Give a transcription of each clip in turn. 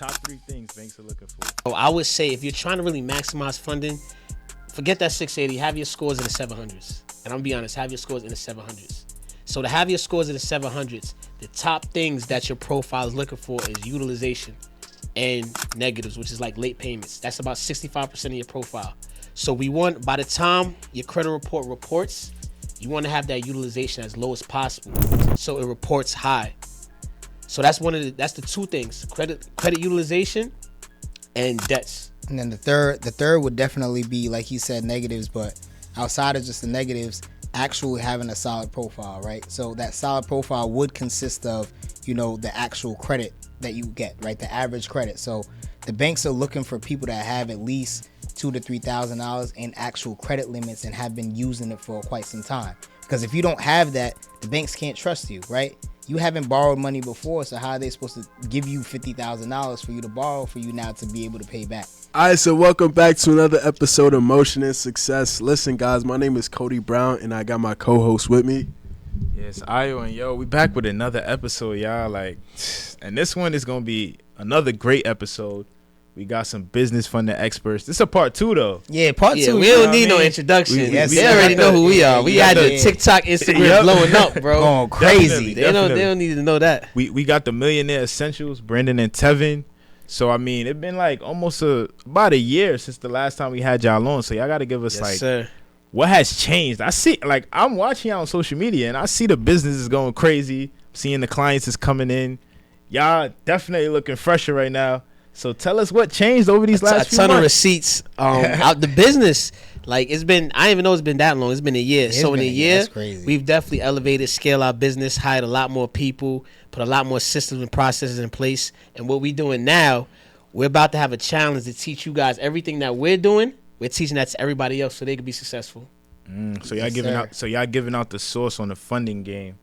top 3 things banks are looking for. So I would say if you're trying to really maximize funding, forget that 680. Have your scores in the 700s. And I'm gonna be honest, have your scores in the 700s. So to have your scores in the 700s, the top things that your profile is looking for is utilization and negatives, which is like late payments. That's about 65% of your profile. So we want, by the time your credit report reports, you want to have that utilization as low as possible, so it reports high. So that's that's the 2 things: credit utilization and debts. And then the third would definitely be, like he said, negatives, but outside of just the negatives, actually having a solid profile, right? So that solid profile would consist of, the actual credit that you get, right? The average credit. So the banks are looking for people that have at least $2,000 to $3,000 in actual credit limits and have been using it for quite some time. Because if you don't have that, the banks can't trust you, right? You haven't borrowed money before, so how are they supposed to give you $50,000 for you to borrow for you now to be able to pay back? All right, so welcome back to another episode of Motion and Success. Listen, guys, my name is Cody Brown, and I got my co-host with me. Yes, Ayo, and we back with another episode, y'all. And this one is gonna be another great episode. We got some business funding experts. This is a part 2, though. Yeah, part 2. We don't need no introduction. They already know who we are. We had the TikTok, Instagram blowing up, bro. Going crazy. They don't need to know that. We got the Millionaire Essentials, Brandon and Tevin. So, I mean, it's been almost about a year since the last time we had y'all on. So, y'all got to give us, sir, what has changed? I see, I'm watching y'all on social media, and I see the business is going crazy. Seeing the clients is coming in. Y'all definitely looking fresher right now. So tell us what changed over these last few months. A ton of receipts out the business. It's been, I didn't even know it's been that long. It's been a year. So in a year, we've definitely elevated, scaled our business, hired a lot more people, put a lot more systems and processes in place. And what we're doing now, we're about to have a challenge to teach you guys everything that we're doing. We're teaching that to everybody else so they can be successful. So y'all giving out the source on the funding game.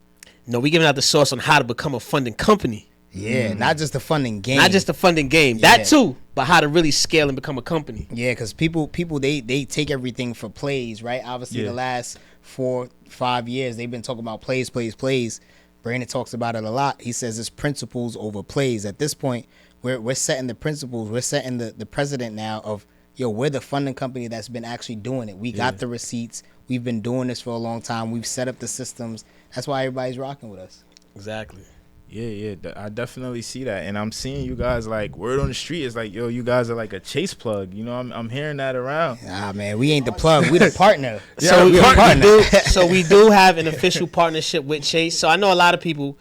No, we giving out the source on how to become a funding company. Yeah, not just the funding game. Not just the funding game. Yeah. That too, but how to really scale and become a company. Yeah, because people they take everything for plays, right? Obviously, the last 4-5 years, they've been talking about plays. Brandon talks about it a lot. He says it's principles over plays. At this point, we're setting the principles. We're setting the precedent now of, we're the funding company that's been actually doing it. We got the receipts. We've been doing this for a long time. We've set up the systems. That's why everybody's rocking with us. Exactly. Yeah, I definitely see that, and I'm seeing you guys word on the street is you guys are like a Chase plug. I'm hearing that around. Nah, man, we ain't the plug, we the partner. So we do have an official partnership with Chase. So I know a lot of people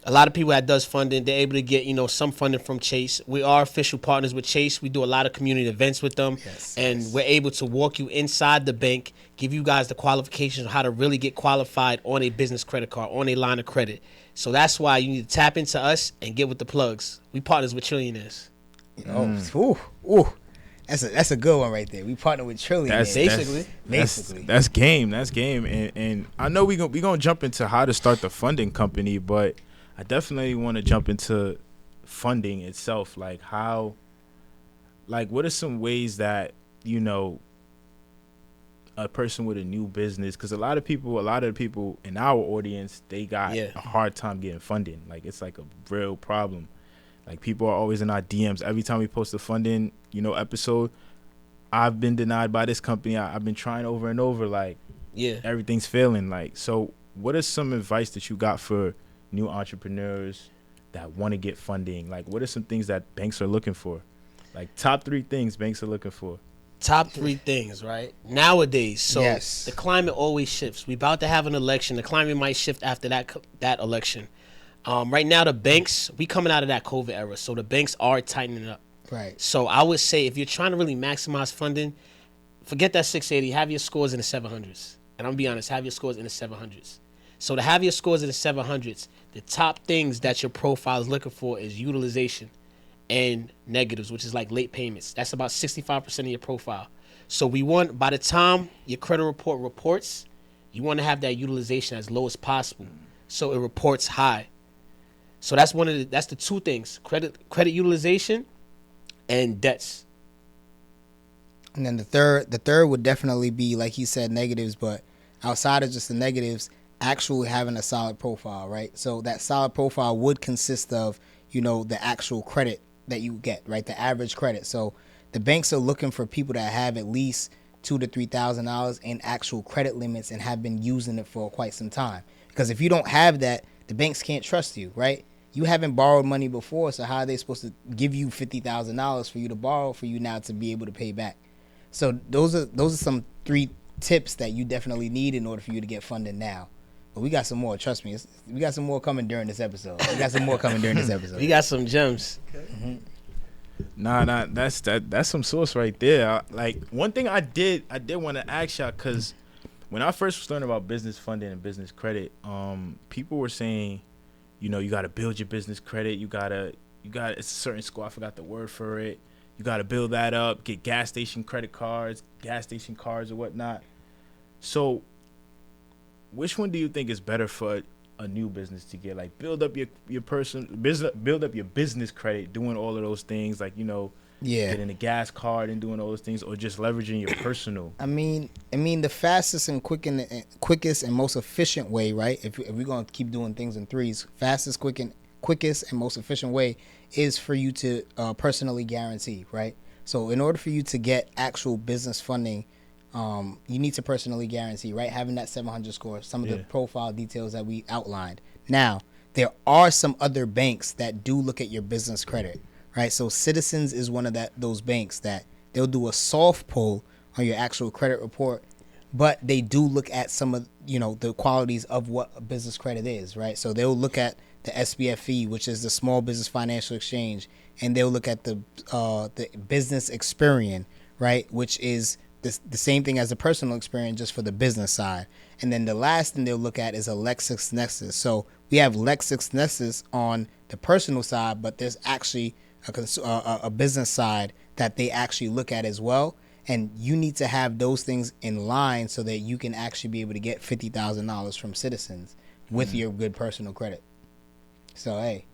that does funding, they're able to get some funding from Chase. We are official partners with Chase. We do a lot of community events with them, and we're able to walk you inside the bank, give you guys the qualifications of how to really get qualified on a business credit card, on a line of credit. So that's why you need to tap into us and get with the plugs. We partners with trillionaires. That's a good one right there. We partner with trillionaires. Basically. That's game. And I know we gonna jump into how to start the funding company, but I definitely want to jump into funding itself. What are some ways that a person with a new business, because a lot of the people in our audience, they got a hard time getting funding. It's a real problem. People are always in our DMs every time we post a funding episode. I've been denied by this company. I've been trying over and over. Everything's failing. So what is some advice that you got for new entrepreneurs that want to get funding? What are some things that banks are looking for? Top 3 things banks are looking for. Top 3 things, right? Nowadays, so the climate always shifts. We about to have an election. The climate might shift after that election. Right now, the banks, we coming out of that COVID era, so the banks are tightening up. Right. So I would say if you're trying to really maximize funding, forget that 680. Have your scores in the 700s. And I'm gonna be honest, have your scores in the 700s. So to have your scores in the 700s, the top things that your profile is looking for is utilization and negatives, which is like late payments. That's about 65% of your profile. So we want, by the time your credit report reports, you want to have that utilization as low as possible, so it reports high. So that's the 2 things: credit utilization and debts. And then the third would definitely be, like he said, negatives, but outside of just the negatives, actually having a solid profile, right? So that solid profile would consist of, the actual credit that you get, right? The average credit. So the banks are looking for people that have at least $2,000 to $3,000 in actual credit limits and have been using it for quite some time. Because if you don't have that, the banks can't trust you, right? You haven't borrowed money before, so how are they supposed to give you $50,000 for you to borrow for you now to be able to pay back? So those are some 3 tips that you definitely need in order for you to get funded now. But we got some more. Trust me, we got some more coming during this episode. We got some gems. Okay. Mm-hmm. Nah, that's some sauce right there. Like, one thing I did want to ask y'all, because when I first was learning about business funding and business credit, people were saying, you know, you got to build your business credit. You got it's a certain score. I forgot the word for it. You got to build that up, get gas station credit cards, gas station cards or whatnot. So which one do you think is better for a new business to get? Like, build up your build up your business credit, doing all of those things, like, you know, getting a gas card and doing all those things, or just leveraging your personal? I mean, the fastest and quickest and most efficient way, right? If we're gonna keep doing things in threes, fastest, quickest and most efficient way is for you to personally guarantee, right? So in order for you to get actual business funding, you need to personally guarantee, right? Having that 700 score, some of the profile details that we outlined. Now, there are some other banks that do look at your business credit, right? So Citizens is one of those banks that they'll do a soft pull on your actual credit report, but they do look at some of, you know, the qualities of what a business credit is, right? So they'll look at the SBFE, which is the Small Business Financial Exchange, and they'll look at the Business Experian, right, which is the same thing as the personal experience, just for the business side. And then the last thing they'll look at is a LexisNexis. So we have LexisNexis on the personal side, but there's actually a business side that they actually look at as well. And you need to have those things in line so that you can actually be able to get $50,000 from Citizens with your good personal credit. So, hey,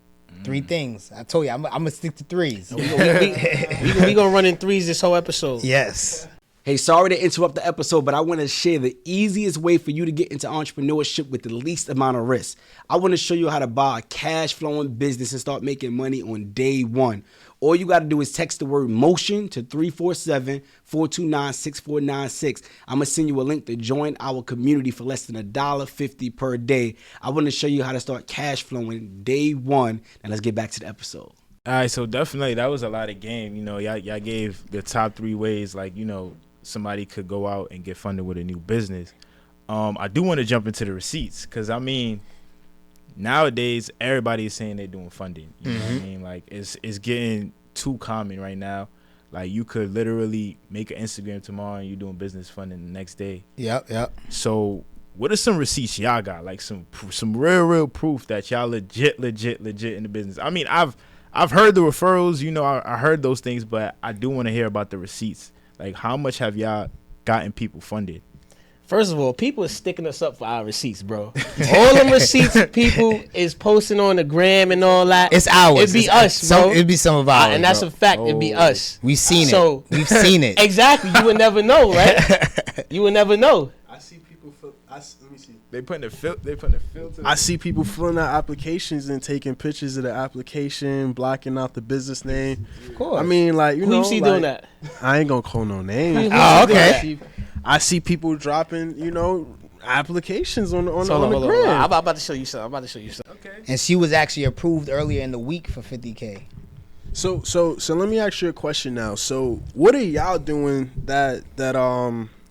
3 things. I told you, I'm going to stick to 3s. We going to run in 3s this whole episode. Yes. Hey, sorry to interrupt the episode, but I want to share the easiest way for you to get into entrepreneurship with the least amount of risk. I want to show you how to buy a cash flowing business and start making money on day one. All you got to do is text the word MOTION to 347-429-6496. I'm going to send you a link to join our community for less than $1.50 per day. I want to show you how to start cash flowing day one. Now let's get back to the episode. All right, so definitely that was a lot of game. You know, y'all gave the top 3 ways, like, you know, somebody could go out and get funded with a new business. I do want to jump into the receipts, because, I mean, nowadays everybody is saying they're doing funding. You know what I mean? Like, it's getting too common right now. Like, you could literally make an Instagram tomorrow and you're doing business funding the next day. Yep. So what are some receipts y'all got? Like, some real proof that y'all legit in the business. I mean, I've heard the referrals, you know, I heard those things, but I do want to hear about the receipts. Like, how much have y'all gotten people funded? First of all, people are sticking us up for our receipts, bro. All them receipts people is posting on the gram and all that. It's ours. It'd be us, bro. It'd be some of ours. And that's a fact. It'd be us. We've seen it. We've seen it. Exactly. You would never know, right? You would never know. I see people. Let me see. They putting the filter. I see people filling out applications and taking pictures of the application, blocking out the business name. Of course. I mean, like, you know, you see like, doing that? I ain't gonna call no names. Oh, okay. I see people dropping, you know, applications on the Hold gram. on. I'm about to show you something. Okay. And she was actually approved earlier in the week for $50K. So let me ask you a question now. So what are y'all doing that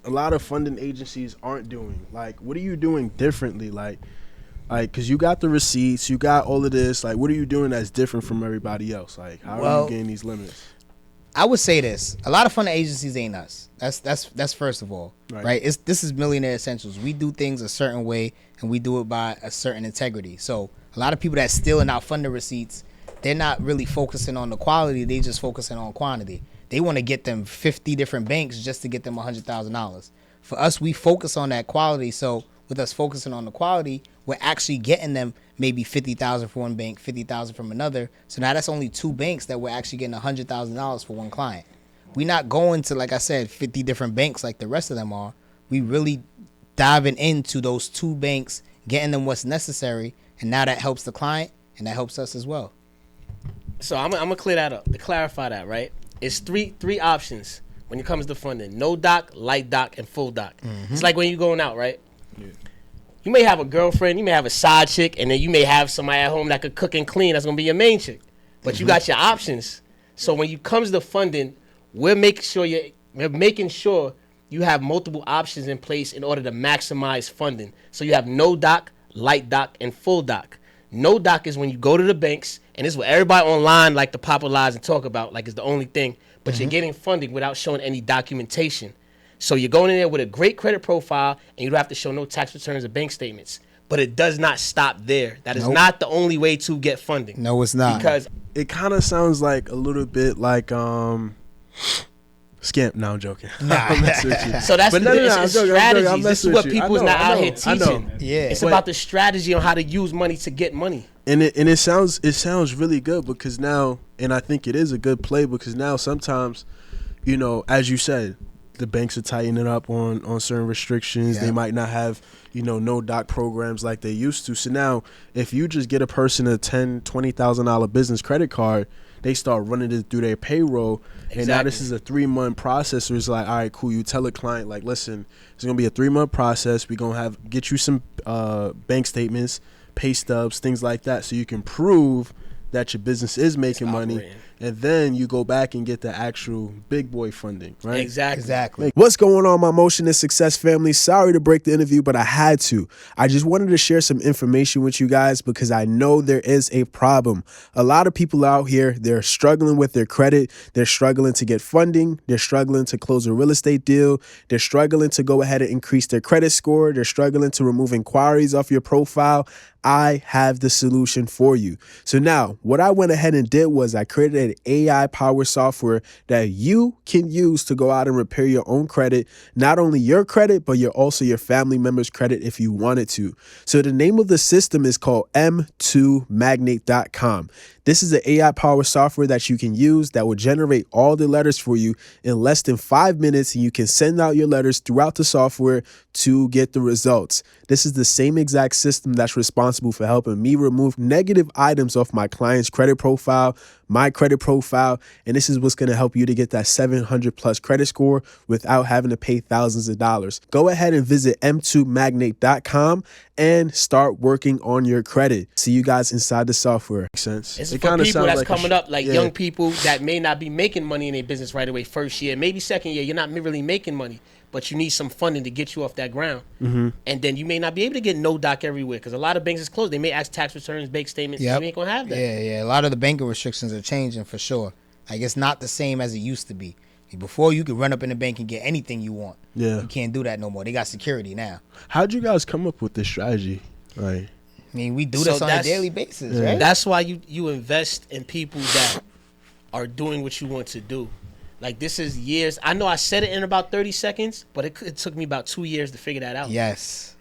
a lot of funding agencies aren't doing? Like, what are you doing differently? Like, because you got the receipts, you got all of this. Like, what are you doing that's different from everybody else? Like, how are you getting these limits? I would say this: a lot of funding agencies ain't us. That's first of all, right? This is Millionaire Essentials. We do things a certain way, and we do it by a certain integrity. So a lot of people that stealing out funding receipts, they're not really focusing on the quality. They just focusing on quantity. They want to get them 50 different banks just to get them $100,000. For us, we focus on that quality. So with us focusing on the quality, we're actually getting them maybe $50,000 for one bank, $50,000 from another. So now that's only 2 banks that we're actually getting $100,000 for one client. We're not going to, like I said, 50 different banks like the rest of them are. We really diving into those 2 banks, getting them what's necessary, and now that helps the client and that helps us as well. So I'm gonna clear that up. To clarify that, right? It's three options when it comes to funding: no doc, light doc, and full doc. It's like when you're going out, right? Yeah. You may have a girlfriend, you may have a side chick, and then you may have somebody at home that could cook and clean. That's gonna be your main chick. But you got your options. So when it comes to funding, we're making sure you have multiple options in place in order to maximize funding. So you have no doc, light doc, and full doc. No doc is when you go to the banks, and this is what everybody online like to popularize and talk about, like it's the only thing. But you're getting funding without showing any documentation. So you're going in there with a great credit profile, and you don't have to show no tax returns or bank statements. But it does not stop there. That is not the only way to get funding. No, it's not. Because it kind of sounds like a little bit like scam. No, I'm joking. I'm messing with you. So that's it's strategies. This is what people's not out here teaching. Yeah, it's about the strategy on how to use money to get money. And it sounds really good because now, and I think it is a good play because now sometimes, you know, as you said, the banks are tightening up on certain restrictions. They might not have, you know, no doc programs like they used to. So now if you just get a person a $10,000-$20,000 business credit card, they start running it through their payroll. Exactly. And now this is a 3-month process. So it's like, all right, cool. You tell a client, like, listen, it's going to be a 3-month process. We're going to get you some bank statements, pay stubs, things like that, so you can prove that your business is making money, and then you go back and get the actual big boy funding, right? Exactly. What's going on, my Motion and Success family? Sorry to break the interview, but I had to. I just wanted to share some information with you guys because I know there is a problem. A lot of people out here, they're struggling with their credit. They're struggling to get funding. They're struggling to close a real estate deal. They're struggling to go ahead and increase their credit score. They're struggling to remove inquiries off your profile. I have the solution for you. So now what I went ahead and did was I created an AI powered software that you can use to go out and repair your own credit, not only your credit, but also your family members' credit if you wanted to. So the name of the system is called M2Magnet.com. This is an AI powered software that you can use that will generate all the letters for you in less than 5 minutes, and you can send out your letters throughout the software to get the results. This is the same exact system that's responsible for helping me remove negative items off my client's credit profile, my credit profile, and this is what's going to help you to get that 700 plus credit score without having to pay thousands of dollars. Go ahead and visit m2magnet.com and start working on your credit. See you guys inside the software. Makes sense. It's for people that's coming up, like young people that may not be making money in their business right away first year, maybe second year. You're not really making money, but you need some funding to get you off that ground. And then you may not be able to get no doc everywhere because a lot of banks is closed. They may ask tax returns, bank statements. You ain't going to have that. Yeah. A lot of the banking restrictions are changing for sure. Like, it's not the same as it used to be. Before, you could run up in the bank and get anything you want. You can't do that no more. They got security now. How'd you guys come up with this strategy? Right. I mean, we do this on a daily basis, right? That's why you invest in people that are doing what you want to do. Like, this is years. I know I said it in about 30 seconds, but it took me about 2 years to figure that out. Yes.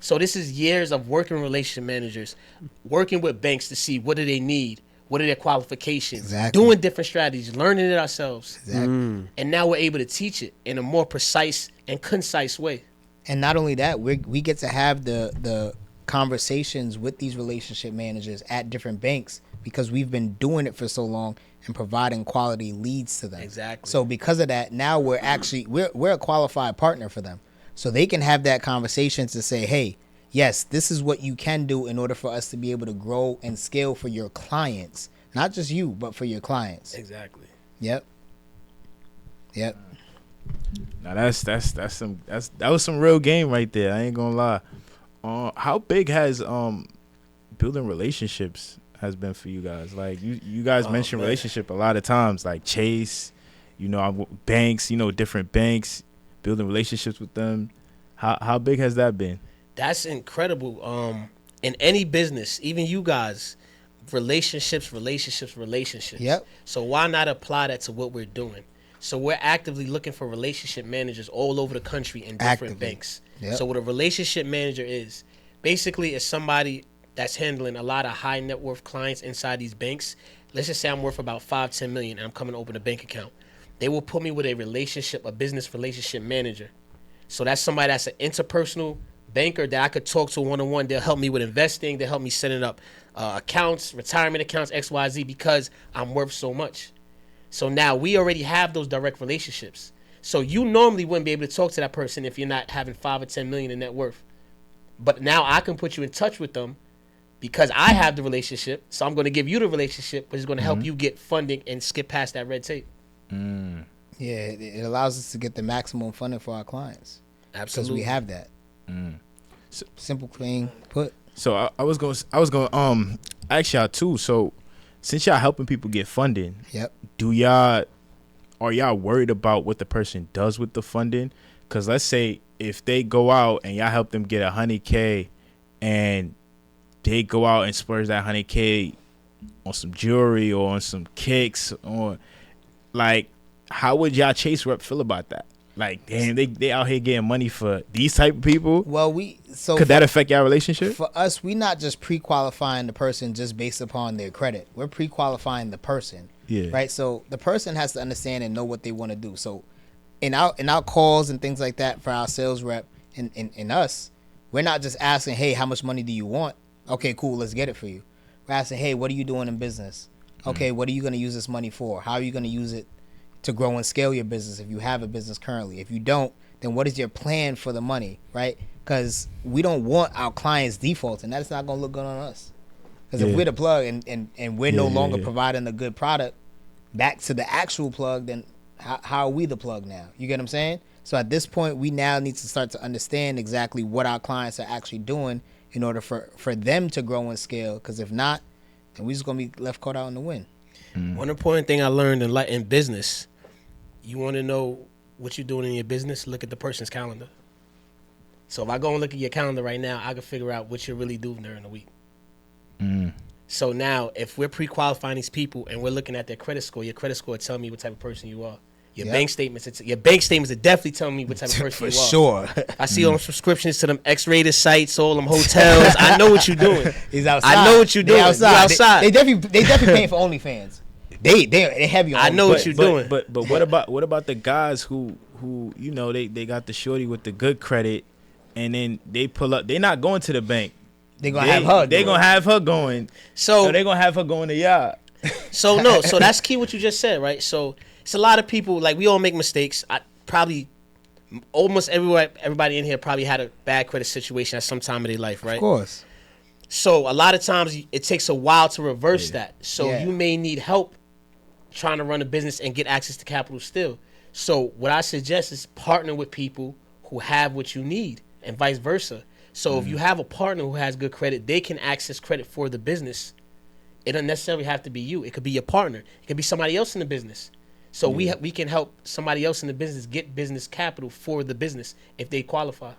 So this is years of working with relationship managers, working with banks to see what do they need, what are their qualifications, doing different strategies, learning it ourselves. And now we're able to teach it in a more precise and concise way. And not only that, we get to have the conversations with these relationship managers at different banks because we've been doing it for so long and providing quality leads to them. Exactly. So because of that, now we're actually we're a qualified partner for them. So they can have that conversation to say, hey, yes, this is what you can do in order for us to be able to grow and scale for your clients. Not just you, but for your clients. Exactly. Yep. Now that was some real game right there. I ain't gonna lie. How big has building relationships has been for you guys? Like you guys mention relationship a lot of times, like Chase, banks, different banks, building relationships with them. How big has that been? That's incredible. In any business, even you guys, relationships. Yep. So why not apply that to what we're doing? So we're actively looking for relationship managers all over the country in different banks. Yep. So what a relationship manager is, basically is somebody that's handling a lot of high net worth clients inside these banks. Let's just say I'm worth about 5-10 million and I'm coming to open a bank account. They will put me with a business relationship manager. So that's somebody that's an interpersonal banker that I could talk to one-on-one. They'll help me with investing. They'll help me setting up accounts, retirement accounts, XYZ, because I'm worth so much. So now we already have those direct relationships. So you normally wouldn't be able to talk to that person if you're not having 5 or 10 million in net worth. But now I can put you in touch with them because I have the relationship. So I'm going to give you the relationship, which is going to help you get funding and skip past that red tape. Yeah, it allows us to get the maximum funding for our clients. Absolutely. Because we have that. So, simple, clean, put. So I was going to ask y'all too. So since y'all helping people get funding, Yep. Are y'all worried about what the person does with the funding? Because let's say if they go out and y'all help them get $100K and they go out and splurge that $100K on some jewelry or on some kicks, or like, how would y'all Chase rep feel about that? Like, damn, they out here getting money for these type of people. Well, could that affect y'all relationship? For us, we not just pre-qualifying the person just based upon their credit. We're pre-qualifying the person. Yeah. Right. So the person has to understand and know what they want to do. So in our calls and things like that for our sales rep and us, we're not just asking, hey, how much money do you want? Okay, cool, let's get it for you. We're asking, hey, what are you doing in business? Okay, what are you going to use this money for? How are you going to use it to grow and scale your business if you have a business currently? If you don't, then what is your plan for the money, right? Because we don't want our clients defaulting. That's not going to look good on us. Because if we're the plug and we're no longer providing a good product back to the actual plug, then how are we the plug now? You get what I'm saying? So at this point, we now need to start to understand exactly what our clients are actually doing in order for them to grow and scale. Because if not, then we're just going to be left caught out in the wind. One important thing I learned in business, you want to know what you're doing in your business, look at the person's calendar. So if I go and look at your calendar right now, I can figure out what you're really doing during the week. So now, if we're pre-qualifying these people and we're looking at their credit score, your credit score will tell me what type of person you are. Your bank statements are definitely telling me what type of person you are. For sure. I see all them subscriptions to them X-rated sites, all them hotels. I know what you're doing. He's outside. I know what you're doing. Outside. You're outside. They definitely paying for OnlyFans. They heavy on. I know what you're doing. But what about the guys who you know they got the shorty with the good credit, and then they pull up. They're not going to the bank. They're gonna have her. They're gonna have her going. So they're gonna have her going to y'all. So that's key what you just said, right? So it's a lot of people, like, we all make mistakes. Almost everybody in here probably had a bad credit situation at some time of their life, right? Of course. So a lot of times it takes a while to reverse that. So you may need help trying to run a business and get access to capital still. So what I suggest is partner with people who have what you need and vice versa. So if you have a partner who has good credit, they can access credit for the business. It doesn't necessarily have to be you. It could be your partner. It could be somebody else in the business. So we can help somebody else in the business get business capital for the business if they qualify.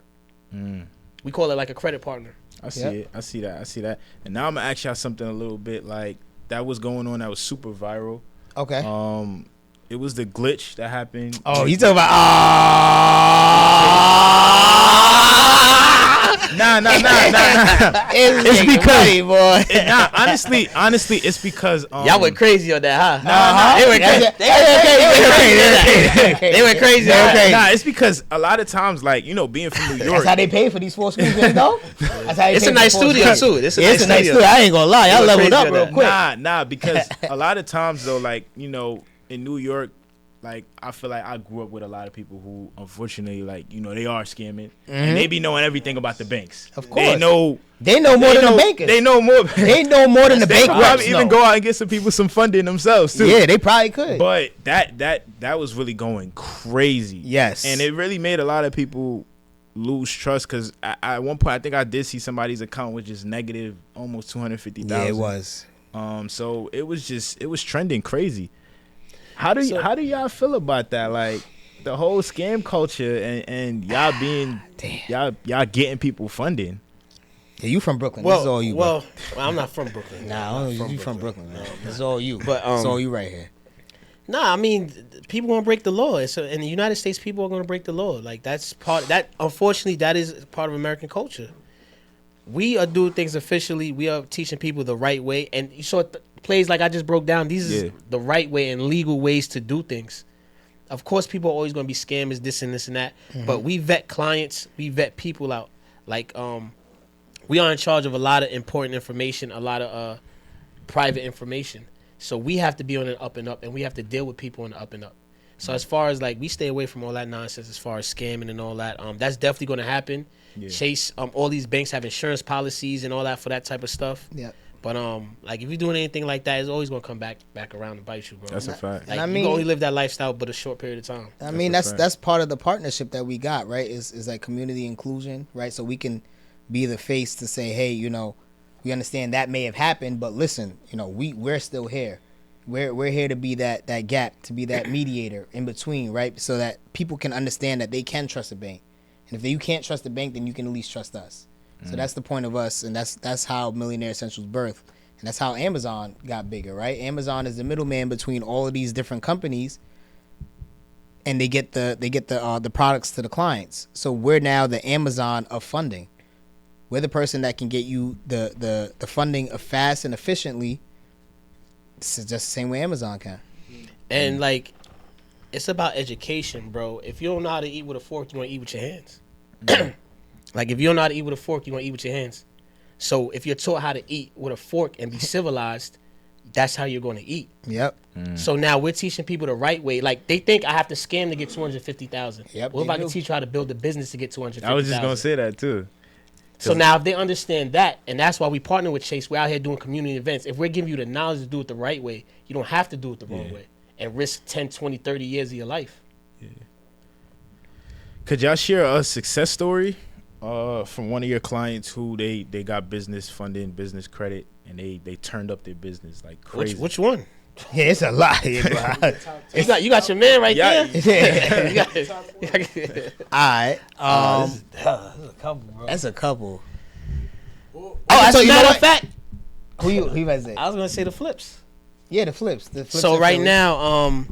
We call it like a credit partner. I see it. I see that. And now I'm gonna ask y'all something a little bit like that was going on that was super viral. Okay. It was the glitch that happened. Oh, you talking about? Nah. It's because honestly, it's because y'all went crazy on that, huh? They went crazy. They went crazy. Nah, it's because a lot of times, like, you know, being from New York, that's how they pay for these 4 screens, though. It's a nice studio too. It's a nice studio. I ain't gonna lie, y'all leveled up real quick. Nah, because a lot of times though, like, you know, in New York, like, I feel like I grew up with a lot of people who, unfortunately, like, you know, they are scamming, and they be knowing everything about the banks. Of course, they know more than the bankers. They know more. They know more than the bank reps. They probably even go out and get some people some funding themselves too. Yeah, they probably could. But that was really going crazy. Yes, and it really made a lot of people lose trust because at one point I think I did see somebody's account was just negative almost 250,000. Yeah, it was. So it was trending crazy. How do y'all feel about that? Like, the whole scam culture and y'all being y'all getting people funding. Yeah, you from Brooklyn. This is all you. Well, I'm not from Brooklyn. Nah, you from Brooklyn. Man. This is all you. But it's all you right here. Nah, I mean, people gonna break the law. In the United States, people are gonna break the law. Like, that's part that. Unfortunately, that is part of American culture. We are doing things officially. We are teaching people the right way. And you saw plays like I just broke down. These is the right way and legal ways to do things. Of course, people are always going to be scammers, this and that. But we vet clients. We vet people out. Like we are in charge of a lot of important information, a lot of private information. So we have to be on an up and up, and we have to deal with people on the up and up. So as far as like, we stay away from all that nonsense as far as scamming and all that. That's definitely going to happen. Yeah. Chase, all these banks have insurance policies and all that for that type of stuff. Yeah. But like, if you're doing anything like that, it's always going to come back around and bite you, bro. That's a fact. Like, you can only live that lifestyle but a short period of time. I mean, that's part of the partnership that we got, right? Is like community inclusion, right? So we can be the face to say, hey, you know, we understand that may have happened, but listen, you know, we're still here. We're here to be that gap, to be that mediator in between, right? So that people can understand that they can trust a bank. And if you can't trust the bank, then you can at least trust us. So that's the point of us, and that's how Millionaire Essentials birthed. And that's how Amazon got bigger, right? Amazon is the middleman between all of these different companies, and they get the products to the clients. So we're now the Amazon of funding. We're the person that can get you the funding fast and efficiently. It's just the same way Amazon can. And like, it's about education, bro. If you don't know how to eat with a fork, you want to eat with your hands. Like, if you don't know how to eat with a fork, you want to eat with your hands. So if you're taught how to eat with a fork and be civilized, that's how you're going to eat. Yep. So now we're teaching people the right way. Like, they think I have to scam to get $250,000. Yep. What if I can teach you how to build a business to get $250,000? I was just gonna say that too. So now if they understand that, and that's why we partner with Chase, we're out here doing community events. If we're giving you the knowledge to do it the right way, you don't have to do it the wrong way and risk 10, 20, 30 years of your life. Yeah. Could y'all share a success story from one of your clients who they got business funding, business credit, and they turned up their business like crazy? Which one? Yeah, it's a lot. You got your man right there. All right. That's a couple, bro. That's a couple. As a matter of fact, who you about to say? I was gonna say the flips. Yeah, the flips. So right now,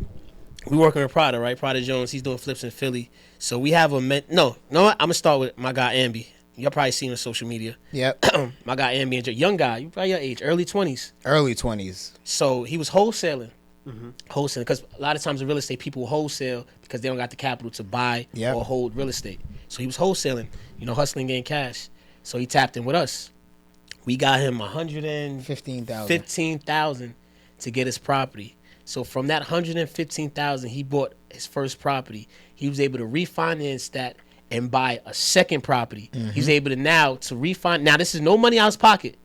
we working with Prada, right? Prada Jones. He's doing flips in Philly. So we have no. I'm gonna start with my guy Ambi. Y'all probably seen him on social media. Yep. My guy Ambi, young guy, you probably your age, early 20s. Early 20s. So he was wholesaling. Wholesaling, because a lot of times in real estate, people wholesale because they don't got the capital to buy or hold real estate. So he was wholesaling, hustling, getting cash. So he tapped in with us. We got him $115,000 to get his property. So from that $115,000, he bought his first property. He was able to refinance that and buy a second property. He's able to now this is no money out of his pocket.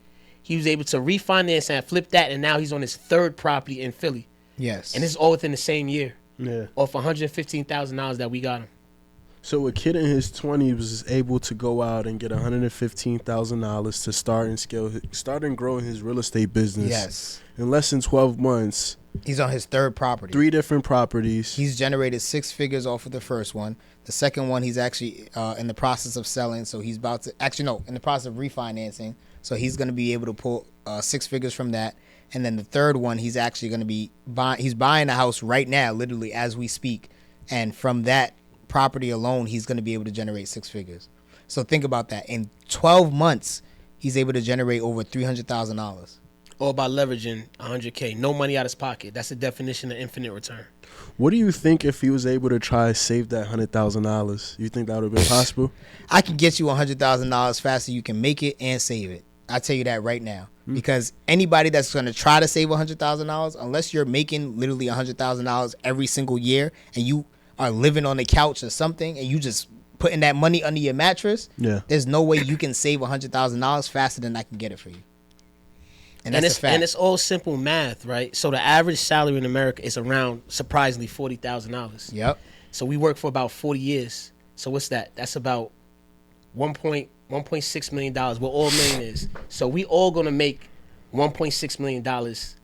He was able to refinance and flip that, and now he's on his third property in Philly. Yes. And this is all within the same year. Yeah. Off $115,000 that we got him. So a kid in his 20s was able to go out and get $115,000 to start and grow his real estate business. Yes. In less than 12 months. He's on his third property. 3 different properties. He's generated 6 figures off of the first one. The second one, he's actually in the process of selling. So he's in the process of refinancing. So he's going to be able to pull 6 figures from that. And then the third one, he's actually going to be he's buying a house right now, literally as we speak. And from that property alone, he's going to be able to generate 6 figures. So think about that. In 12 months, he's able to generate over $300,000. All by leveraging $100K. No money out of his pocket. That's the definition of infinite return. What do you think if he was able to try to save that $100,000? You think that would have been possible? I can get you $100,000 faster. You can make it and save it. I'll tell you that right now. Because anybody that's going to try to save $100,000, unless you're making literally $100,000 every single year and you are living on the couch or something and you just putting that money under your mattress, there's no way you can save $100,000 faster than I can get it for you. And that's a fact. And it's all simple math, right? So the average salary in America is around, surprisingly, $40,000. Yep. So we work for about 40 years. So what's that? That's about $1.6 million. We're all millionaires. So we all going to make $1.6 million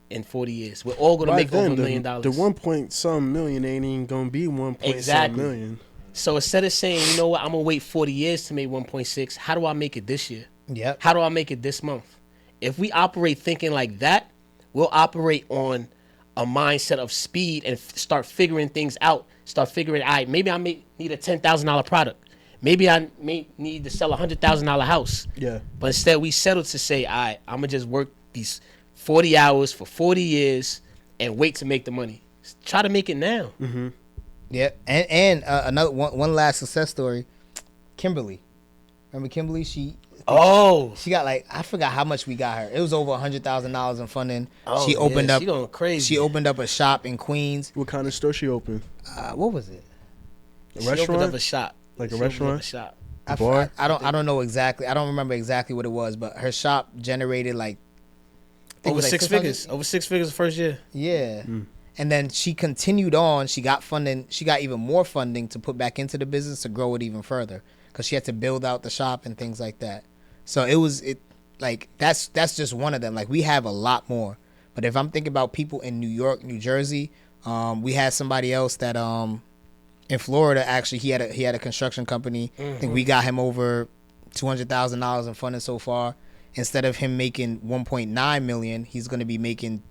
in 40 years. We're all going to make over $1 million. The 1-point-some million ain't even going to be 1-point-some million. So instead of saying, you know what, I'm going to wait 40 years to make 1.6, how do I make it this year? Yep. How do I make it this month? If we operate thinking like that, we'll operate on a mindset of speed and start figuring things out. Start figuring, all right, maybe I may need a $10,000 product. Maybe I may need to sell a $100,000 house. Yeah. But instead, we settled to say, all right, I'm going to just work these 40 hours for 40 years and wait to make the money. Try to make it now. Yeah. And another one last success story, Kimberly. Remember Kimberly? She got like, I forgot how much we got her. It was over $100,000 in funding. Oh, she opened up. She going crazy. She opened up a shop in Queens. What kind of store she opened? What was it? A restaurant? Opened up a shop. Like a restaurant? A shop. I don't know exactly. I don't remember exactly what it was, but her shop generated like over 6 figures. Over 6 figures the first year. Yeah. And then she continued on. She got funding. She got even more funding to put back into the business to grow it even further, because she had to build out the shop and things like that. So that's just one of them. Like, we have a lot more. But if I'm thinking about people in New York, New Jersey, we had somebody else that in Florida, actually, he had a construction company. I think we got him over $200,000 in funding so far. Instead of him making $1.9 million, he's going to be making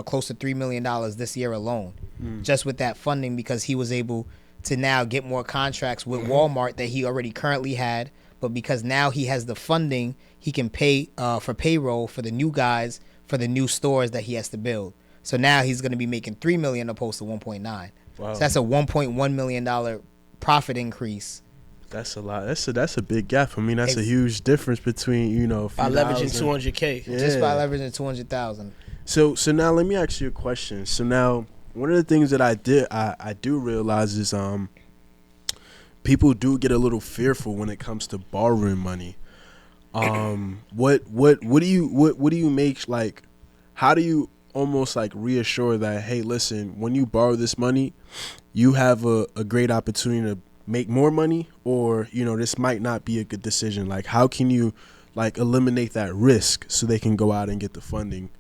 close to $3 million this year alone, just with that funding, because he was able to now get more contracts with Walmart that he already currently had. But because now he has the funding, he can pay for payroll for the new guys for the new stores that he has to build. So now he's going to be making $3 million opposed to 1.9. Wow. So that's a $1.1 million profit increase. That's a lot. That's a big gap. I mean, that's a huge difference between, by leveraging $200K. Yeah. Just by leveraging $200,000. So now let me ask you a question. So now, one of the things that I do realize is people do get a little fearful when it comes to borrowing money. What do you make, like, how do you almost like reassure that, hey, listen, when you borrow this money, you have a great opportunity to make more money, or this might not be a good decision? Like, how can you like eliminate that risk so they can go out and get the funding,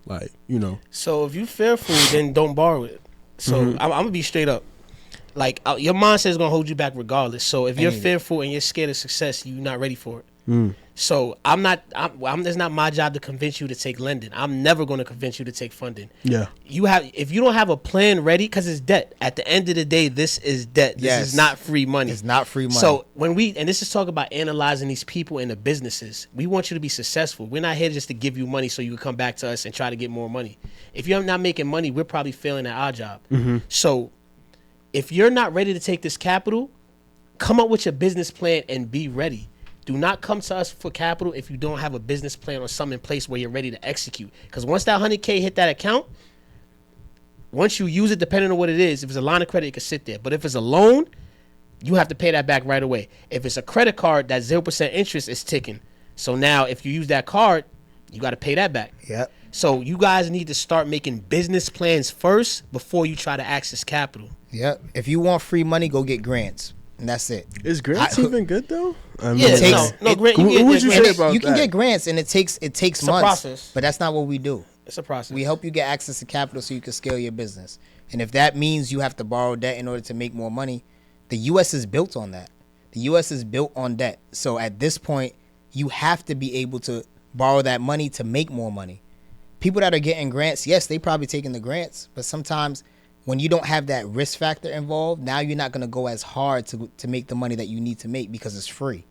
So if you fearful, then don't borrow it. So I'm gonna be straight up. Like, your mindset is gonna hold you back regardless. So if you're fearful and you're scared of success, you're not ready for it. So it's not my job to convince you to take lending. I'm never going to convince you to take funding. Yeah. If you don't have a plan ready, because it's debt. At the end of the day, this is debt. This is not free money. It's not free money. So and this is talk about analyzing these people and the businesses. We want you to be successful. We're not here just to give you money so you can come back to us and try to get more money. If you're not making money, we're probably failing at our job. So if you're not ready to take this capital, come up with your business plan and be ready. Do not come to us for capital if you don't have a business plan or something in place where you're ready to execute. Because once that 100K hit that account, once you use it, depending on what it is, if it's a line of credit, it can sit there. But if it's a loan, you have to pay that back right away. If it's a credit card, that 0% interest is ticking. So now if you use that card, you got to pay that back. Yep. So you guys need to start making business plans first before you try to access capital. Yep. If you want free money, go get grants. And that's it. Is grants even good though? Grant. What would you say about you can get grants, and it takes months. Process. But that's not what we do. It's a process. We help you get access to capital so you can scale your business. And if that means you have to borrow debt in order to make more money, the U.S. is built on that. The U.S. is built on debt. So at this point, you have to be able to borrow that money to make more money. People that are getting grants, yes, they probably taking the grants, but sometimes when you don't have that risk factor involved, now you're not going to go as hard to make the money that you need to make because it's free.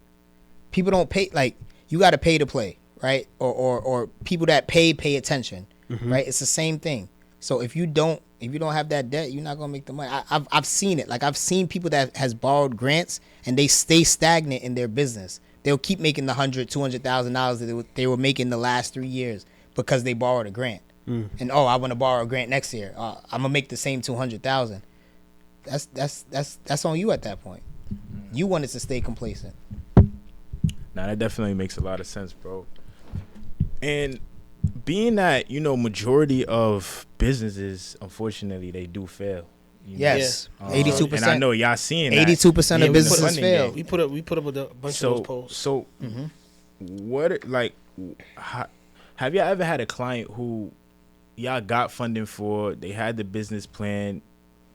People don't pay, like, you got to pay to play, right? Or people that pay attention, right? It's the same thing. So if you don't have that debt, you're not going to make the money. I've seen it. Like, I've seen people that has borrowed grants and they stay stagnant in their business. They'll keep making the $100,000, $200,000 that they were making the last 3 years because they borrowed a grant. And I want to borrow a grant next year. I'm gonna make the same $200,000. That's on you at that point. You wanted to stay complacent. Nah, that definitely makes a lot of sense, bro. And being that majority of businesses, unfortunately, they do fail. Yes, 82%. And I know y'all seeing that. 82% of businesses fail. We put up with a bunch of those polls. So, what have y'all ever had a client who y'all got funding for, they had the business plan,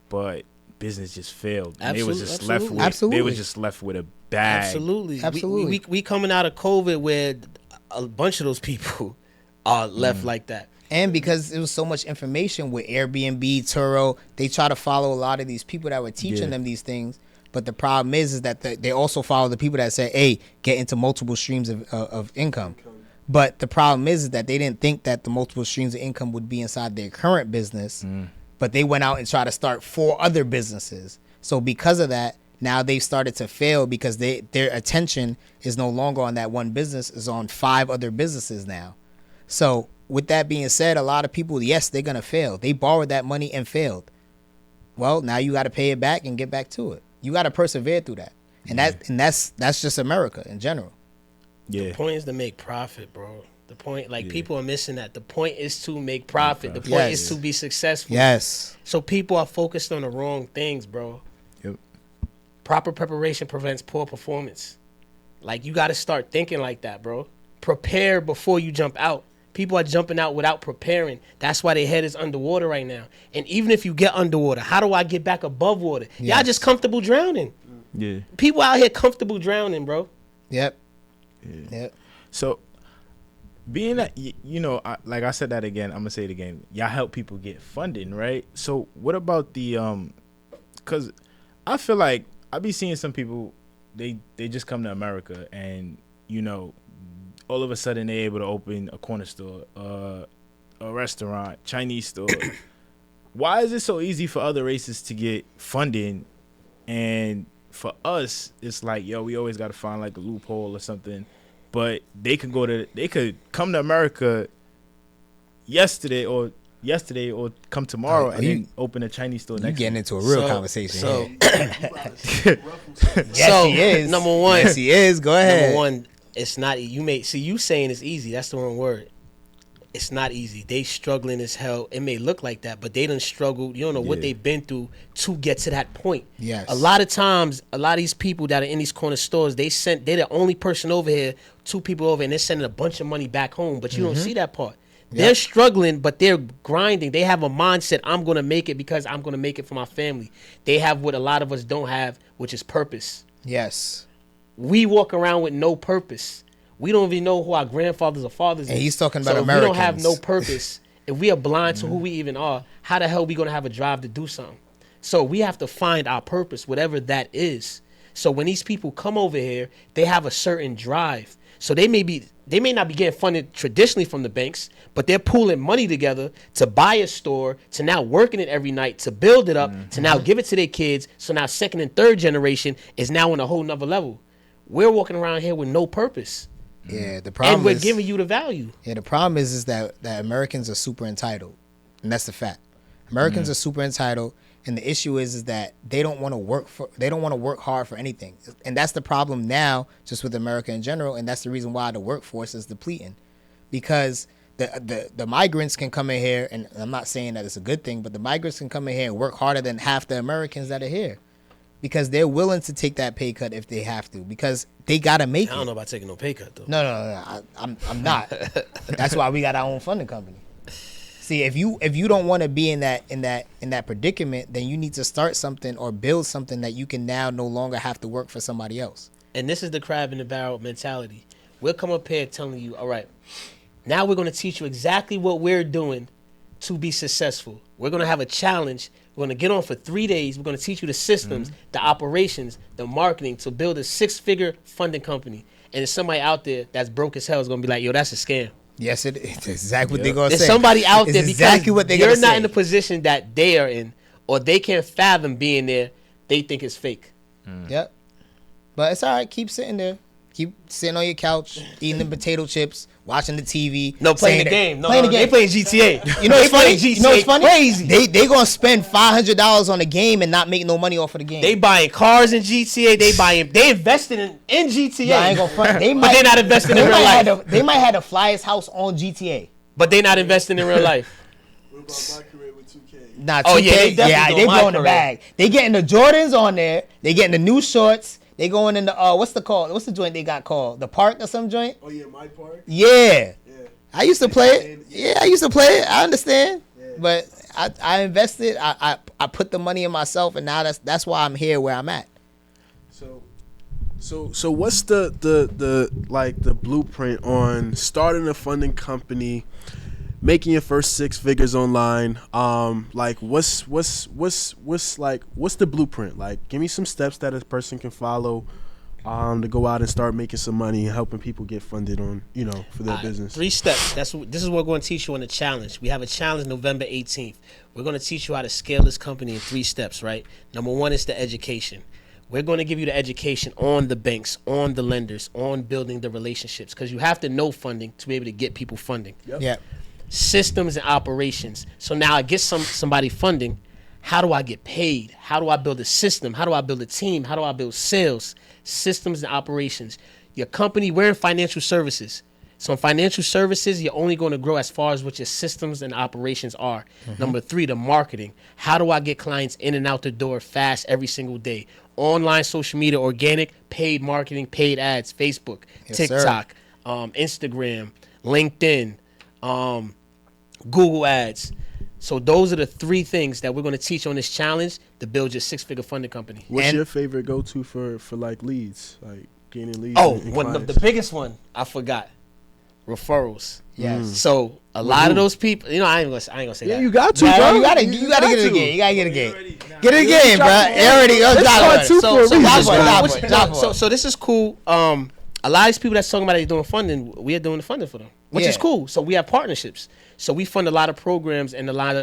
but business just failed. And they was just left with a bag. Absolutely. We coming out of COVID where a bunch of those people are left like that. And because it was so much information with Airbnb, Turo, they try to follow a lot of these people that were teaching them these things. But the problem is that they also follow the people that say, hey, get into multiple streams of income. But the problem is that they didn't think that the multiple streams of income would be inside their current business, but they went out and tried to start 4 other businesses. So because of that, now they've started to fail because their attention is no longer on that one business, is on 5 other businesses now. So with that being said, a lot of people, yes, they're gonna fail. They borrowed that money and failed. Well, now you got to pay it back and get back to it. You got to persevere through that, and that's just America in general. Yeah. The point is to make profit, bro. The point, people are missing that. The point is to make profit. The point is to be successful. Yes. So people are focused on the wrong things, bro. Yep. Proper preparation prevents poor performance. Like, you got to start thinking like that, bro. Prepare before you jump out. People are jumping out without preparing. That's why their head is underwater right now. And even if you get underwater, how do I get back above water? Y'all just comfortable drowning. Yeah. People out here comfortable drowning, bro. Yep. Yeah. Yep. So, being that, like I said that again, I'm going to say it again. Y'all help people get funding, right? So, what about the, because I feel like I be seeing some people, they just come to America and, all of a sudden they're able to open a corner store, a restaurant, Chinese store. Why is it so easy for other races to get funding, and for us it's like, we always got to find like a loophole or something? But they could come to America yesterday or come tomorrow and then open a Chinese store next. You getting into a real conversation. So, yes, he is. Number one, yes, he is. Go ahead. Number one, it's not. You saying it's easy. That's the wrong word. It's not easy. They struggling as hell. It may look like that, but they done struggled. You don't know what they've been through to get to that point. Yes. A lot of times, a lot of these people that are in these corner stores, they're the only person over here, 2 people over, and they're sending a bunch of money back home. But you don't see that part. Yep. They're struggling, but they're grinding. They have a mindset, I'm going to make it because I'm going to make it for my family. They have what a lot of us don't have, which is purpose. Yes. We walk around with no purpose. We don't even know who our grandfathers or fathers and is. He's talking about so Americans. If we don't have no purpose, if we are blind to who we even are, how the hell are we going to have a drive to do something? So we have to find our purpose, whatever that is. So when these people come over here, they have a certain drive. So they may not be getting funded traditionally from the banks, but they're pooling money together to buy a store, to now working it every night, to build it up, to now give it to their kids. So now 2nd and 3rd generation is now on a whole nother level. We're walking around here with no purpose. Yeah, the problem and we're giving you the value. Yeah, the problem is that Americans are super entitled, and that's the fact. Americans are super entitled, and the issue is that they don't want to work hard for anything, and that's the problem now, just with America in general, and that's the reason why the workforce is depleting, because the migrants can come in here, and I'm not saying that it's a good thing, but the migrants can come in here and work harder than half the Americans that are here. Because they're willing to take that pay cut if they have to, because they gotta make it. I don't know about taking no pay cut though. No. I'm not. That's why we got our own funding company. See, if you don't want to be in that predicament, then you need to start something or build something that you can now no longer have to work for somebody else. And this is the crab in the barrel mentality. We'll come up here telling you, all right, now we're going to teach you exactly what we're doing to be successful. We're going to have a challenge. We're going to get on for 3 days. We're going to teach you the systems, the operations, the marketing to build a 6-figure funding company. And there's somebody out there that's broke as hell is going to be like, yo, that's a scam. Yes, it's exactly what they're going to say. There's somebody out there exactly what they're you're not in the position that they are in, or they can't fathom being there. They think it's fake. Yep. But it's all right. Keep sitting there. Keep sitting on your couch, eating the potato chips, watching the TV. No, playing the game. No, the game. They playing GTA. You know what's funny? GTA You know what's funny? Crazy. They gonna spend $500 on the game and not make no money off of the game. They buying cars in GTA. They invested in GTA. Yeah, I ain't gonna front. But they're not investing in real life. They might have the flyest house on GTA. But they not investing in real life. What about my career with 2K? Nah, 2K, Oh, yeah, they definitely they doing blowing my the bag. They getting the Jordans on there. They getting the new shorts. They going in the what's the joint they got called? The park or some joint? Oh yeah, my park. Yeah. Yeah. I used to play it. Yeah, I used to play it. I understand. Yeah. But I invested. I put the money in myself, and now that's why I'm here where I'm at. So what's the blueprint on starting a funding company, making your first 6 figures online? Like what's the blueprint? Like, give me some steps that a person can follow to go out and start making some money, helping people get funded on, for their business. 3 steps. This is what we're going to teach you on the challenge. We have a challenge November 18th. We're going to teach you how to scale this company in 3 steps, right? Number 1 is the education. We're going to give you the education on the banks, on the lenders, on building the relationships, because you have to know funding to be able to get people funding. Yep. Systems and operations. So now I get somebody funding. How do I get paid? How do I build a system? How do I build a team? How do I build sales? Systems and operations. Your company, we're in financial services. So in financial services, you're only going to grow as far as what your systems and operations are. Number 3, the marketing. How do I get clients in and out the door fast every single day? Online, social media, organic, paid marketing, paid ads, Facebook, TikTok, Instagram, LinkedIn, Google ads. So those are the 3 things that we're going to teach on this challenge to build your 6-figure funding company. What's your favorite go-to for like leads, like gaining leads? Oh, the biggest one I forgot. Referrals. Yes. So a lot of those people, I ain't gonna say that. Yeah, you got to, Bro, bro. you gotta get it again. You gotta get it again. Get it again, bro. Already So this is cool. A lot of these people that's talking about they doing funding, we are doing the funding for them, which is cool. So we have partnerships. So we fund a lot of programs and a lot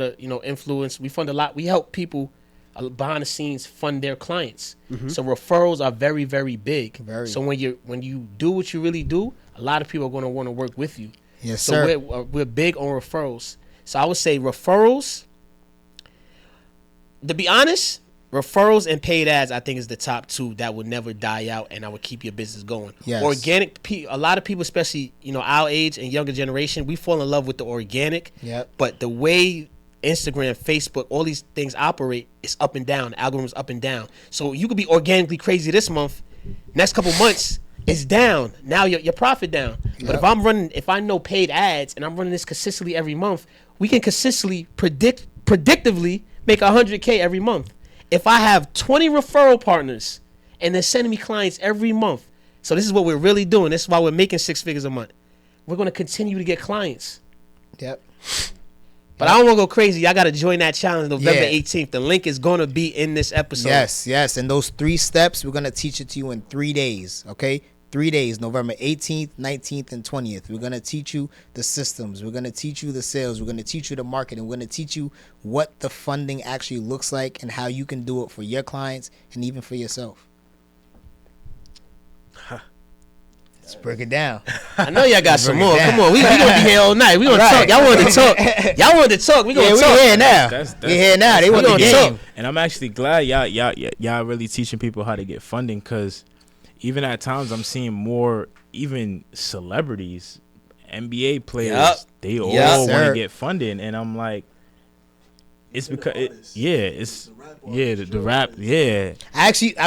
of influence. We fund a lot. We help people behind the scenes fund their clients. So referrals are very, very big. So when you do what you really do, a lot of people are going to want to work with you. Yes, so sir. we're big on referrals. So I would say referrals. To be honest, referrals and paid ads, I think, is the top 2 that would never die out, and I would keep your business going. Yes. Organic, a lot of people, especially our age and younger generation, we fall in love with the organic. Yep. But the way Instagram, Facebook, all these things operate, it's up and down. The algorithm's up and down. So you could be organically crazy this month. Next couple months, it's down. Now your profit down. But if I know paid ads and I'm running this consistently every month, we can consistently predictively make $100K every month. If I have 20 referral partners and they're sending me clients every month, so this is what we're really doing. This is why we're making 6 figures a month. We're going to continue to get clients. Yep. But I don't want to go crazy. Y'all got to join that challenge November 18th. The link is going to be in this episode. Yes. And those 3 steps, we're going to teach it to you in 3 days, okay? 3 days, November 18th, 19th, and 20th. We're going to teach you the systems. We're going to teach you the sales. We're going to teach you the marketing. We're going to teach you what the funding actually looks like and how you can do it for your clients and even for yourself. Let's break it down. I know y'all got some more. Come on. We going to be here all night. We going to talk. Y'all wanted to talk. Y'all wanted to talk. We going to talk. We're here now. We're here now. They want to game. And I'm actually glad y'all really teaching people how to get funding, because even at times I'm seeing more even celebrities, NBA players, they all want to get funding, and I'm like, it's because the rap. I'm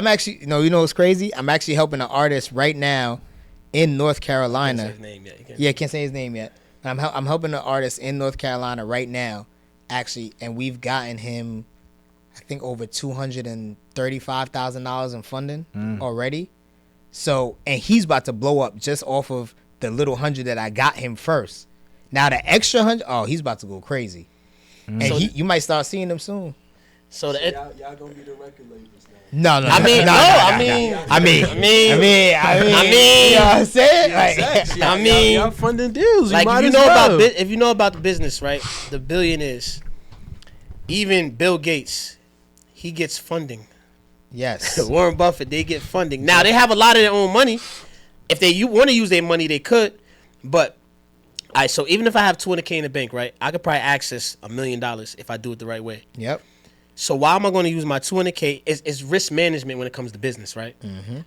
actually you know what's crazy? I'm actually helping an artist right now in North Carolina. Can't say his name yet. Can't say his name yet. I'm helping an artist in North Carolina right now, actually, and we've gotten him, I think, over $235,000 in funding already. So, and he's about to blow up just off of the little 100 that I got him first. Now the extra 100, he's about to go crazy, and So you might start seeing him soon. So y'all gonna be the record labels now. No. I mean, you know what I'm saying? Y'all funding deals. Like, might if as well. if you know about the business, right? The billionaires, even Bill Gates, he gets funding. Yes. Warren Buffett, they get funding. Now they have a lot of their own money. If they want to use their money, they could. But so even if I have $200K in the bank, right, I could probably access $1 million if I do it the right way. Yep. So why am I going to use my $200K? It's risk management when it comes to business, right?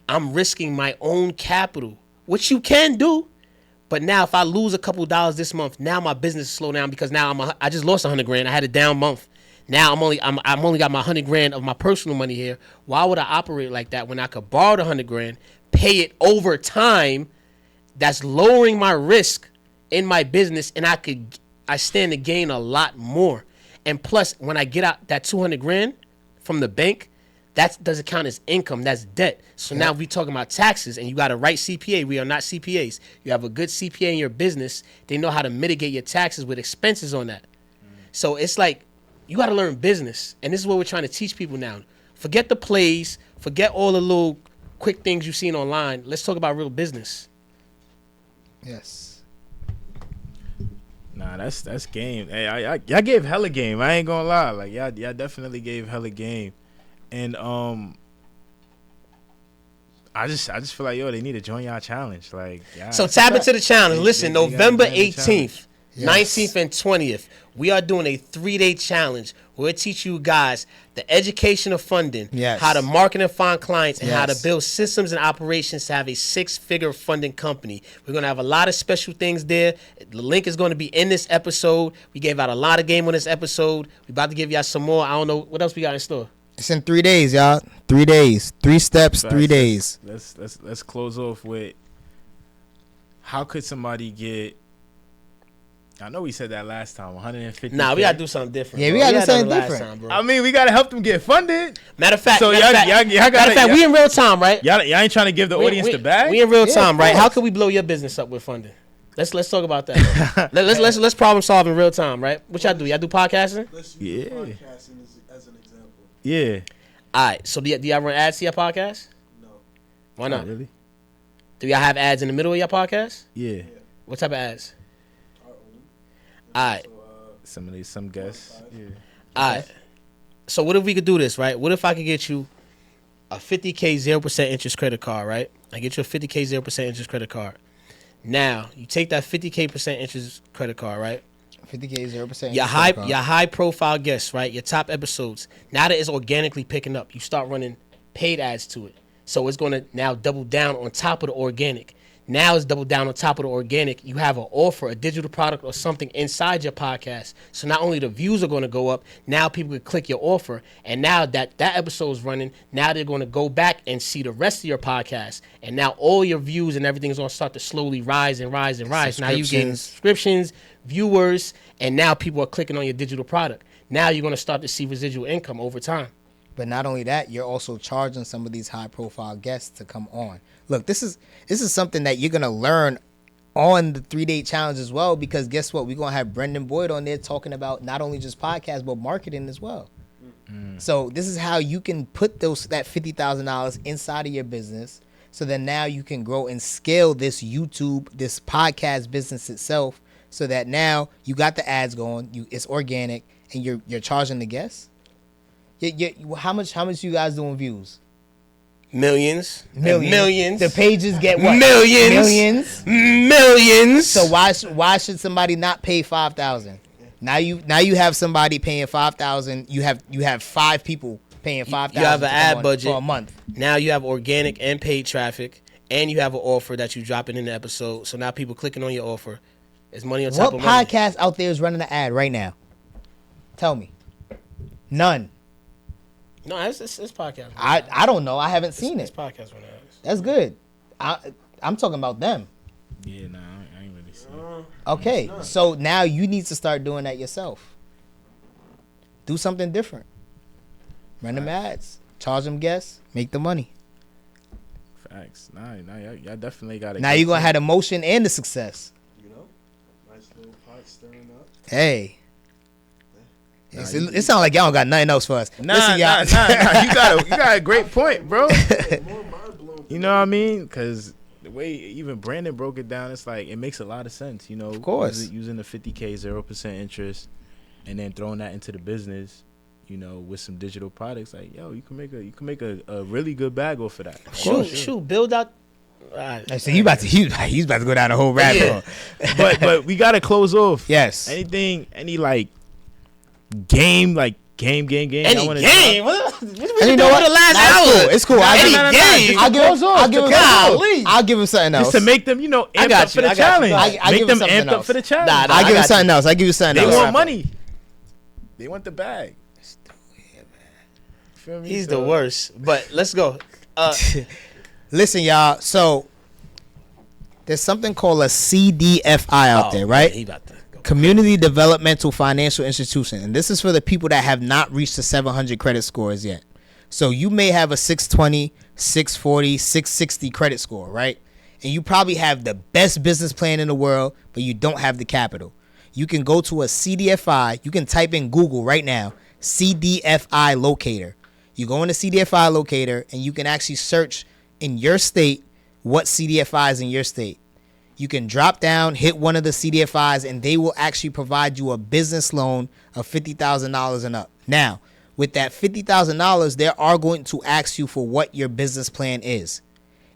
I'm risking my own capital, which you can do. But now if I lose a couple dollars this month, now my business slow down, because now I just lost $100,000. I had a down month. Now I'm only got my $100,000 of my personal money here. Why would I operate like that when I could borrow the $100,000, pay it over time? That's lowering my risk in my business, and I stand to gain a lot more. And plus, when I get out that $200,000 from the bank, that doesn't count as income. That's debt. So now we talking about taxes, and you got a right CPA. We are not CPAs. You have a good CPA in your business. They know how to mitigate your taxes with expenses on that. So it's like, you got to learn business. And this is what we're trying to teach people now. Forget the plays. Forget all the little quick things you've seen online. Let's talk about real business. Yes. Nah, that's game. Hey, y'all gave hella game. I ain't gonna lie. Like y'all definitely gave hella game. And I just feel like they need to join y'all challenge. Like, so tap into the challenge. Listen, November 18th, Yes. 19th, and 20th, we are doing a 3-day challenge. We'll teach you guys the education of funding, Yes. how to market and find clients, and how to Yes. build systems and operations to have a 6-figure funding company. We're going to have a lot of special things there. The link is going to be in this episode. We gave out a lot of game on this episode. We're about to give y'all some more. I don't know. What else we got in store? It's in 3 days, y'all. 3 days. 3 steps, 3 days. Let's close off with, how could somebody get, I know we said that last time, 150. Nah, we got to do something different. Yeah, bro. we gotta do had done something it last different. time, bro. I mean, we gotta help them get funded. Matter of fact, So y'all gotta, we in real time, right? y'all ain't trying to give the audience the bag. We in real Yeah, time, of right? course. How can we blow your business up with funding? Let's talk about that. let's problem solve in real time, right? What y'all do? Y'all do podcasting? Let's Yeah. use podcasting as an example. Yeah. All right. So do y'all run ads to your podcast? No. Why not? Really? Do y'all have ads in the middle of your podcast? Yeah. What type of ads? Our own. All right. So, Some guests. Yeah. All right. So what if we could do this, right? What if I could get you a 50K 0% interest credit card, right? I get you a 50K 0% interest credit card. Now you take that 50K % interest credit card, right? 50K 0%. Your high profile guests, right? Your top episodes. Now that it's organically picking up, you start running paid ads to it. So it's going to now double down on top of the organic. Now it's double down on top of the organic. You have an offer, a digital product or something inside your podcast. So not only the views are going to go up, now people can click your offer. And now that episode is running, now they're going to go back and see the rest of your podcast. And now all your views and everything is going to start to slowly rise and rise and rise. Now you're getting subscriptions, viewers, and now people are clicking on your digital product. Now you're going to start to see residual income over time. But not only that, you're also charging some of these high profile guests to come on. Look, this is something that you're gonna learn on the 3-day challenge as well, because guess what? We're gonna have Brendan Boyd on there talking about not only just podcasts but marketing as well. So this is how you can put that $50,000 inside of your business, so that now you can grow and scale this YouTube, this podcast business itself, so that now you got the ads going, it's organic, and you're charging the guests. How much you guys doing views? Millions. The pages get what? Millions. So why should somebody not pay $5,000? Now you have somebody paying $5,000. You have 5 people paying $5,000. You have an ad budget for a month. Now you have organic and paid traffic, and you have an offer that you dropping in the episode. So now people clicking on your offer. It's money on top What of money. podcast out there is running an ad right now? Tell me. None. No, it's podcast. I don't know. I haven't seen It's it. podcast running ads. That's good. I'm talking about them. Yeah, nah, I ain't really seen it. Okay, so now you need to start doing that yourself. Do something different. Run them ads. Charge them guests. Make the money. Facts. Nah, y'all definitely got it. Now you're going to have the motion and the success. you know, nice little pot stirring up. Hey. It sounds like y'all don't got nothing else for us. Nah, Listen, y'all. you got a great point, bro. More mind blowing. You know what I mean? Because the way even Brandon broke it down, it's like it makes a lot of sense. You know, of course. using the 50K 0% interest, and then throwing that into the business. You know, with some digital products, like yo, you can make a really good bag off of that. Shoot, build out. So he's about to go down the whole rabbit hole. but we gotta close off. Yes. Any like game. Any I wanna game? drop? What we And you been know doing what? the last Nah, hour? it's cool. I'll give him something else. Just to make them, amped got up for you, the I got you. challenge. I Make give them him something amped up else. for the challenge. Nah, I'll give I him got something else. I'll give you something They else. want money. They want the bag. Feel me? He's So- the worst. But let's go. Listen, y'all. So there's something called a CDFI out there, right? He about to go. Community Developmental Financial Institution. And this is for the people that have not reached the 700 credit scores yet. So you may have a 620, 640, 660 credit score, right? And you probably have the best business plan in the world, but you don't have the capital. You can go to a CDFI. You can type in Google right now, CDFI locator. You go into CDFI locator and you can actually search in your state what CDFI is in your state. You can drop down, hit one of the CDFIs, and they will actually provide you a business loan of $50,000 and up. Now, with that $50,000, they are going to ask you for what your business plan is.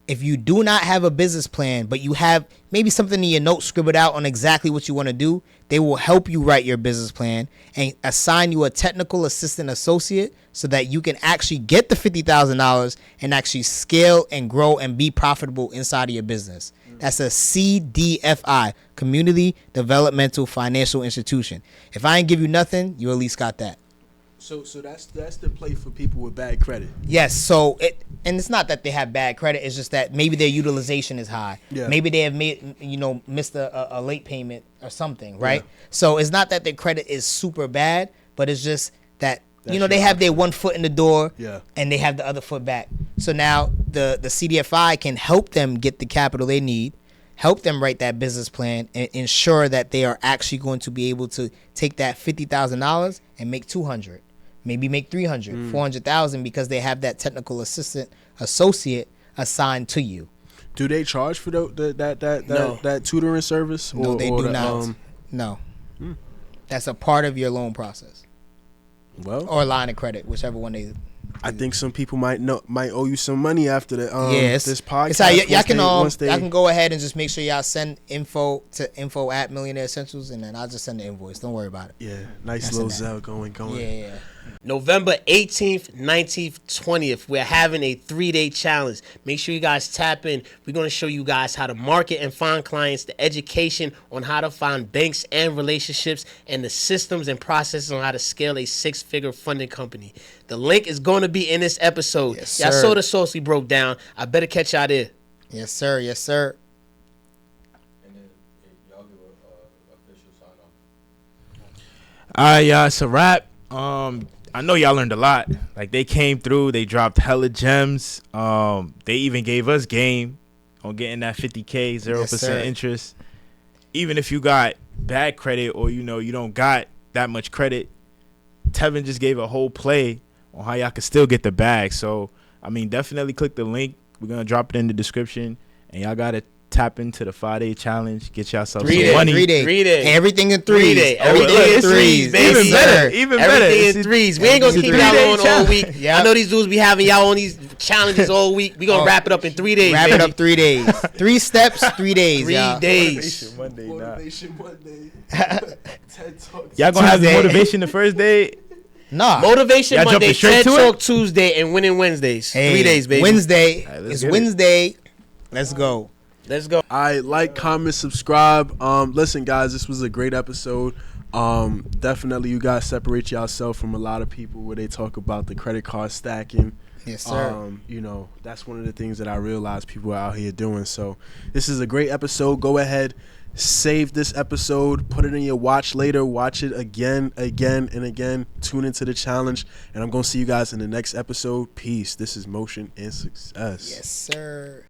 if you do not have a business plan, but you have maybe something in your notes scribbled out on exactly what you want to do, they will help you write your business plan and assign you a technical assistant associate so that you can actually get the $50,000 and actually scale and grow and be profitable inside of your business. That's a CDFI, Community Developmental Financial Institution. If I ain't give you nothing, you at least got that. So that's the play for people with bad credit. Yes. So it's not that they have bad credit. It's just that maybe their utilization is high. Yeah. Maybe they have missed a late payment or something, right? Yeah. So it's not that their credit is super bad, but it's just that they have their one foot in the door, and they have the other foot back. So now the CDFI can help them get the capital they need, help them write that business plan, and ensure that they are actually going to be able to take that $50,000 and make $200,000. Maybe make $300,000, $400,000 because they have that technical associate assigned to you. Do they charge for that tutoring service? No, they do not. No. That's a part of your loan process. Well, or line of credit, whichever one they. I think some people might owe you some money after this podcast. Y'all can go ahead and just make sure y'all send info to info@Millionaire Essentials, and then I'll just send the invoice. Don't worry about it. Yeah, nice little Zelle going. Yeah. November 18th, 19th, 20th, we're having a 3-day challenge. Make sure you guys tap in. We're going to show you guys how to market and find clients, the education on how to find banks and relationships, and the systems and processes on how to scale a 6-figure funding company. The link is going to be in this episode. Yes, y'all sir. saw the sauce we broke down. I better catch y'all there. Yes, sir. Yes, sir. And then y'all give a official sign off. All right, y'all. It's a wrap. I know y'all learned a lot. Like, they came through, they dropped hella gems. They even gave us game on getting that $50K, 0% interest. Even if you got bad credit or you don't got that much credit, Tevin just gave a whole play on how y'all can still get the bag. So, I mean, definitely click the link. We're gonna drop it in the description, and y'all gotta tap into the 5-day challenge. Get yourself some money. 3 days. 3 days. Everything in threes. 3 days. Everything in threes. Baby. Even better. Even better. Everything in threes. We ain't gonna keep y'all on all week. Yep. I know these dudes be having y'all on these challenges all week. We gonna wrap it up in 3 days. Wrap it baby. up 3 days. 3 steps, 3 days. 3 y'all. days. Motivation Monday. TED Talks. Y'all gonna have the Tuesday. motivation the first day. Nah. Motivation Y'all Monday, jumping straight TED to it? Talk Tuesday, and Winning Wednesdays. Hey, 3 days, baby. Wednesday. All right, let's It's get it. Wednesday. Let's go. Let's go. Like, comment, subscribe. Listen, guys, this was a great episode. Definitely, you guys separate yourself from a lot of people where they talk about the credit card stacking. Yes, sir. That's one of the things that I realize people are out here doing. So this is a great episode. Go ahead, save this episode, put it in your watch later, watch it again, and again. Tune into the challenge, and I'm gonna see you guys in the next episode. Peace. This is Motion and Success. Yes, sir.